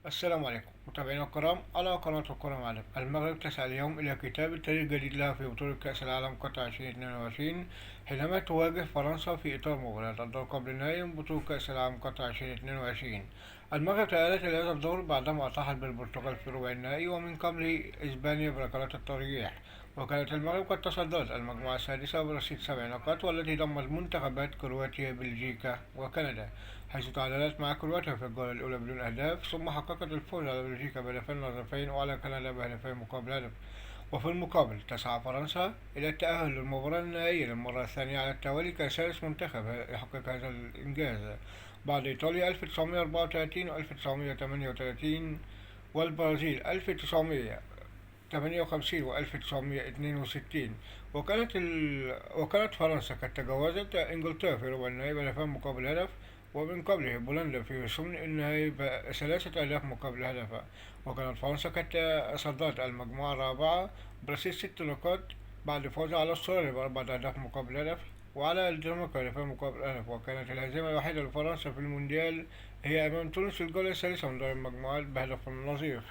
السلام عليكم متابعينا الكرام على قناة الكرة معلم. المغرب تسعى اليوم إلى كتابة تاريخ جديد لها في بطولة كأس العالم قطر 2022 حينما تواجه فرنسا في إطار مباراة الدور قبل النهائي من بطولة كأس العالم قطر 2022. المغرب تأهلت إلى هذا الدور بعدما أطاحت بالبرتغال في ربع النهائي ومن قبل إسبانيا بركلات الترجيح. وكانت المغرب قد تصدرت المجموعة السادسة برصيد 7 نقاط، والتي ضمت منتخبات كرواتيا بلجيكا وكندا، حيث تعادلت مع كرواتيا في الجولة الأولى بدون أهداف، ثم حققت الفوز على بلجيكا بهدفين نظيفين وعلى كندا بهدفين مقابل هدف. وفي المقابل تسعى فرنسا إلى التأهل للمباراة النهائية للمرة الثانية على التوالي كسادس منتخب يحقق هذا الإنجاز بعد إيطاليا 1934 و 1938 والبرازيل 1958 و 1962. وكانت فرنسا قد تجاوزت إنجلترا في ربع النهائي بهدفين مقابل هدف، ومن قبله بولندا في ثمن النهائي ب3 أهداف مقابل هدف. وكانت فرنسا قد صدرت المجموعة الرابعة برصيد 6 نقاط بعد فوزها على أستراليا ب4 أهداف مقابل هدف، وعلى الدنمارك هدفين مقابل هدف. وكانت الهزيمة الوحيدة لفرنسا في المونديال هي أمام تونس في الجولة الثالثة من دور المجموعات بهدف نظيف.